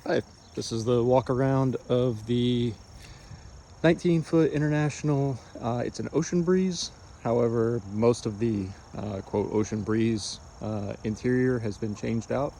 Hi, this is the walk around of the 19-foot International. It's an Ocean Breeze. However, most of the quote Ocean Breeze interior has been changed out.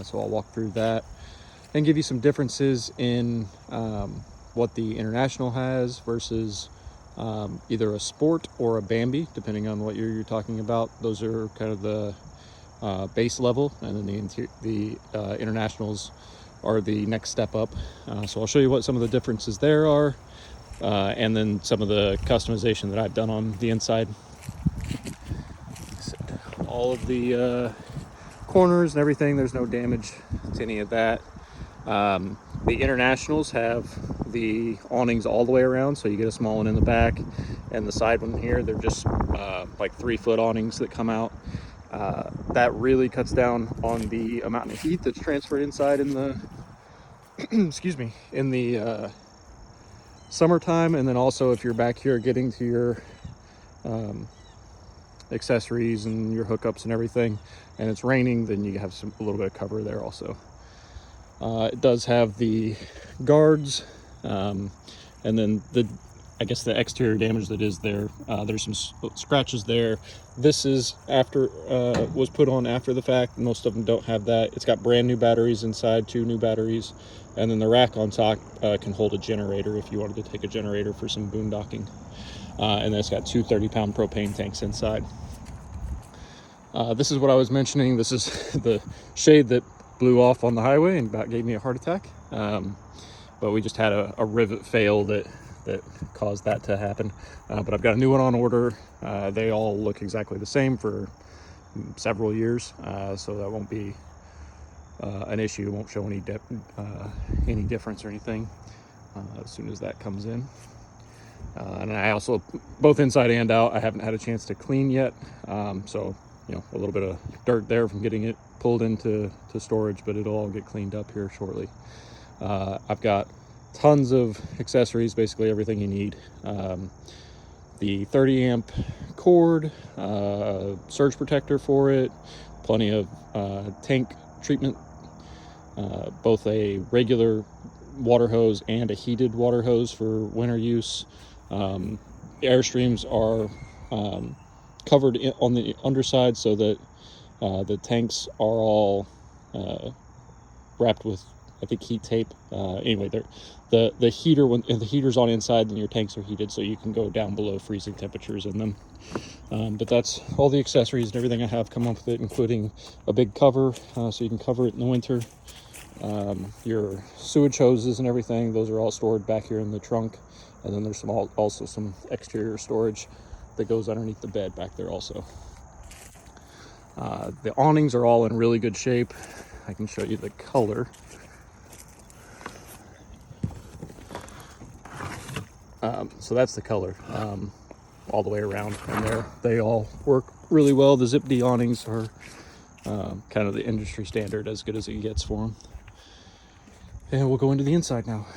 So I'll walk through that and give you some differences in what the International has versus either a Sport or a Bambi, depending on what year you're talking about. Those are kind of the base level, and then the Internationals are the next step up. So I'll show you what some of the differences there are, and then some of the customization that I've done on the inside. All of the corners and everything, there's no damage to any of that. The Internationals have the awnings all the way around, so you get a small one in the back, and the side one here, they're just like 3-foot awnings that come out. That really cuts down on the amount of heat that's transferred inside in the excuse me, in the summertime. And then also if you're back here getting to your accessories and your hookups and everything, and it's raining, then you have a little bit of cover there also. It does have the guards, and then I guess the exterior damage that is there. There's some scratches there. This is was put on after the fact. Most of them don't have that. It's got brand new batteries inside, 2 new batteries, and then the rack on top can hold a generator if you wanted to take a generator for some boondocking. And then it's got 2 30-pound propane tanks inside. This is what I was mentioning. This is the shade that blew off on the highway and about gave me a heart attack. But we just had a rivet fail that caused that to happen. But I've got a new one on order. They all look exactly the same for several years, so that won't be an issue. It won't show any difference or anything as soon as that comes in. And I also, both inside and out, I haven't had a chance to clean yet. So, a little bit of dirt there from getting it pulled into storage, but it'll all get cleaned up here shortly. I've got tons of accessories, basically everything you need. The 30 amp cord, surge protector for it, plenty of tank treatment, both a regular water hose and a heated water hose for winter use. Airstreams are covered on the underside so that the tanks are all wrapped with, I think, heat tape. Anyway, the heater, when the heater's on inside, then your tanks are heated, so you can go down below freezing temperatures in them. But that's all the accessories and everything I have come up with it, including a big cover, so you can cover it in the winter. Your sewage hoses and everything, those are all stored back here in the trunk. And then there's also some exterior storage that goes underneath the bed back there also. The awnings are all in really good shape. I can show you the color. So that's the color all the way around, and they all work really well. The Zip D awnings are kind of the industry standard, as good as it gets for them. And we'll go into the inside now.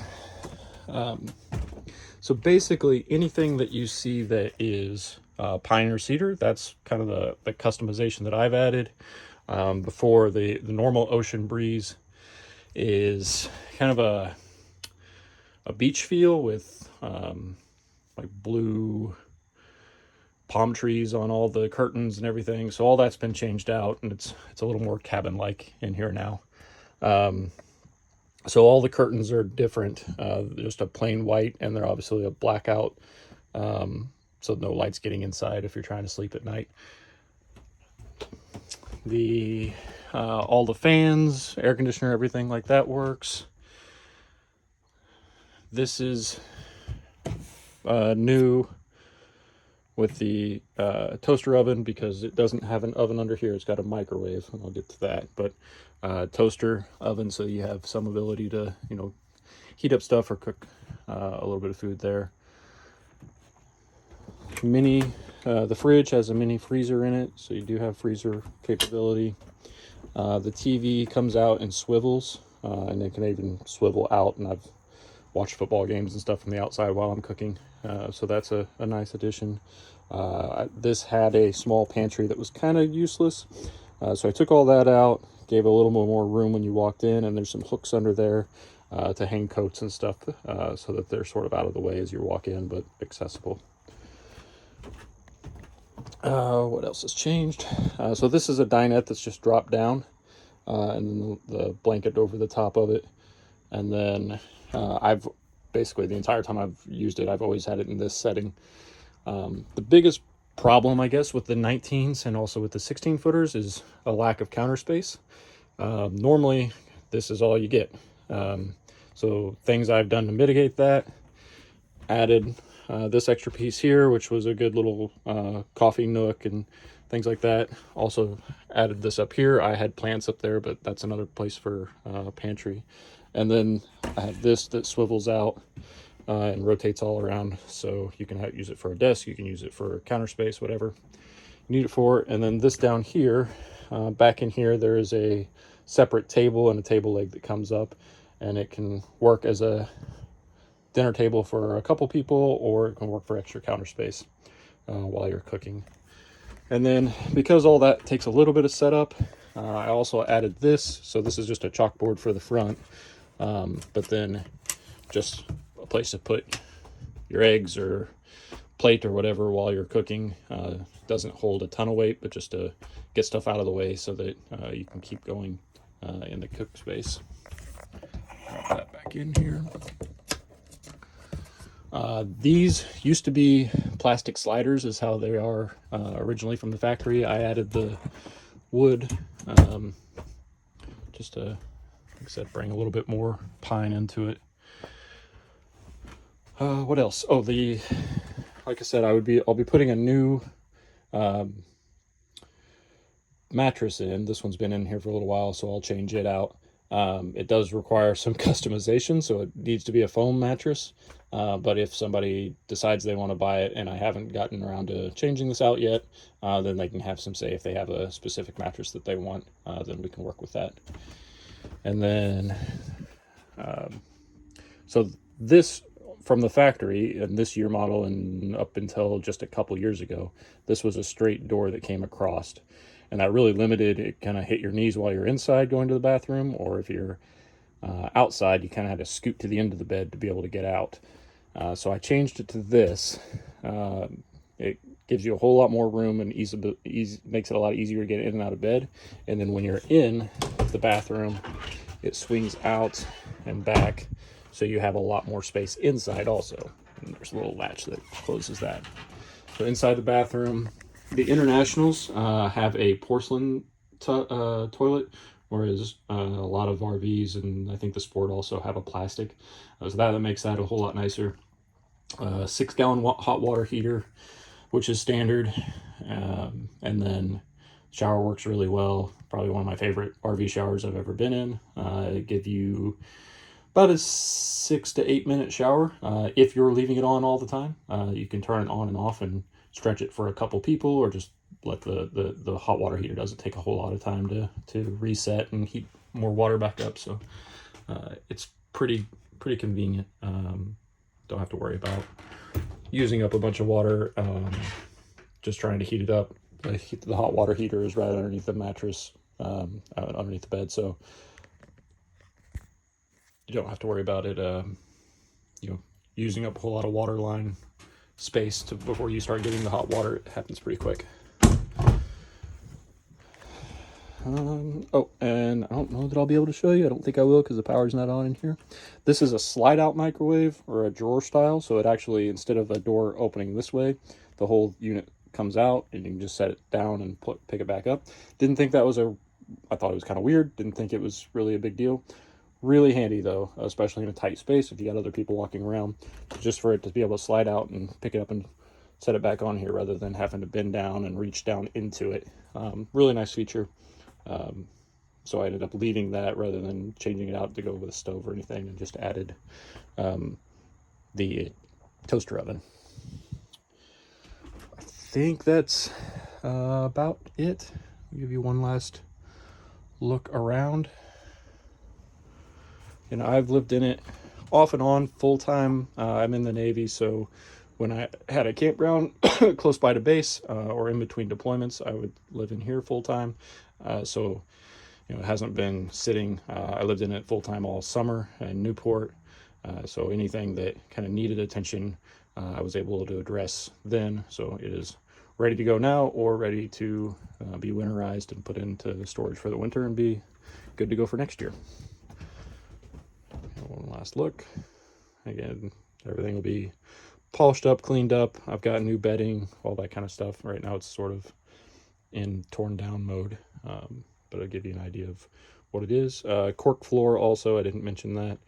So basically anything that you see that is pine or cedar, that's kind of the customization that I've added. Before the normal Ocean Breeze is kind of a beach feel with like blue palm trees on all the curtains and everything. So all that's been changed out, and it's a little more cabin-like in here now. So all the curtains are different, just a plain white, and they're obviously a blackout, so no light's getting inside if you're trying to sleep at night. All the fans, air conditioner, everything like that works. This is new with the toaster oven, because it doesn't have an oven under here. It's got a microwave, and I'll get to that. But toaster oven, so you have some ability to heat up stuff or cook a little bit of food there. The fridge has a mini freezer in it, so you do have freezer capability. The TV comes out and swivels, and it can even swivel out, and I've watched football games and stuff from the outside while I'm cooking, so that's a nice addition. This had a small pantry that was kind of useless, so I took all that out, gave a little more room when you walked in, and there's some hooks under there to hang coats and stuff, so that they're sort of out of the way as you walk in, but accessible. What else has changed? So this is a dinette that's just dropped down, and then the blanket over the top of it. And then I've basically, the entire time I've used it, I've always had it in this setting. The biggest problem, I guess, with the 19s and also with the 16 footers is a lack of counter space. Normally, this is all you get. So things I've done to mitigate that: added this extra piece here, which was a good little coffee nook and things like that. Also added this up here. I had plants up there, but that's another place for pantry. And then I have this that swivels out and rotates all around, so you can use it for a desk, you can use it for counter space, whatever you need it for. And then this down here, back in here, there is a separate table and a table leg that comes up, and it can work as a dinner table for a couple people, or it can work for extra counter space while you're cooking. And then, because all that takes a little bit of setup, I also added this. So this is just a chalkboard for the front, but then just a place to put your eggs or plate or whatever while you're cooking. Doesn't hold a ton of weight, but just to get stuff out of the way so that you can keep going in the cook space. Put that back in here. These used to be plastic sliders, is how they are originally from the factory. I added the wood just to, like I said, bring a little bit more pine into it. What else? Oh, like I said, I'll be putting a new mattress in. This one's been in here for a little while, so I'll change it out. It does require some customization, so it needs to be a foam mattress. But if somebody decides they want to buy it and I haven't gotten around to changing this out yet, then they can have some say. If they have a specific mattress that they want, then we can work with that. And then, so this from the factory, and this year model and up until just a couple years ago, this was a straight door that came across. And that really limited, it kind of hit your knees while you're inside going to the bathroom, or if you're outside, you kind of had to scoot to the end of the bed to be able to get out. So I changed it to this. It gives you a whole lot more room and makes it a lot easier to get in and out of bed. And then when you're in the bathroom, it swings out and back, so you have a lot more space inside also. And there's a little latch that closes that. So inside the bathroom, the Internationals have a porcelain toilet, whereas a lot of RVs and I think the Sport also have a plastic. So that makes that a whole lot nicer. 6-gallon hot water heater, which is standard. And then shower works really well. Probably one of my favorite RV showers I've ever been in. It give you about a 6 to 8 minute shower. If you're leaving it on all the time, you can turn it on and off and stretch it for a couple people, or just let the hot water heater. Doesn't take a whole lot of time to reset and heat more water back up. So it's pretty convenient. Don't have to worry about using up a bunch of water, just trying to heat it up. The hot water heater is right underneath the mattress, underneath the bed, so you don't have to worry about it using up a whole lot of water line space before you start getting the hot water. It happens pretty quick. Oh, and I don't know that I'll be able to show you. I don't think I will, because the power's not on in here. This is a slide out microwave, or a drawer style, so it actually, instead of a door opening this way, the whole unit comes out and you can just set it down and pick it back up. Didn't think that was I thought it was kind of weird. Didn't think it was really a big deal. Really handy though, especially in a tight space if you got other people walking around, just for it to be able to slide out and pick it up and set it back on here rather than having to bend down and reach down into it. Really nice feature. So I ended up leaving that rather than changing it out to go with a stove or anything, and just added the toaster oven. I think that's about it. I'll give you one last look around. I've lived in it off and on full time. I'm in the Navy, so when I had a campground close by to base or in between deployments, I would live in here full time. So you know, it hasn't been sitting. I lived in it full time all summer in Newport, so anything that kind of needed attention, I was able to address then. So it is ready to go now, or ready to be winterized and put into storage for the winter and be good to go for next year. One last look. Again, everything will be polished up, cleaned up. I've got new bedding, all that kind of stuff. Right now it's sort of in torn down mode, but I'll give you an idea of what it is. Cork floor also, I didn't mention that.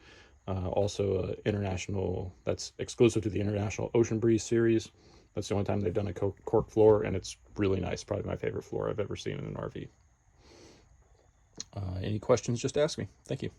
Also international, that's exclusive to the International Ocean Breeze series. That's the only time they've done a cork floor, and it's really nice. Probably my favorite floor I've ever seen in an RV. Any questions, just ask me. Thank you.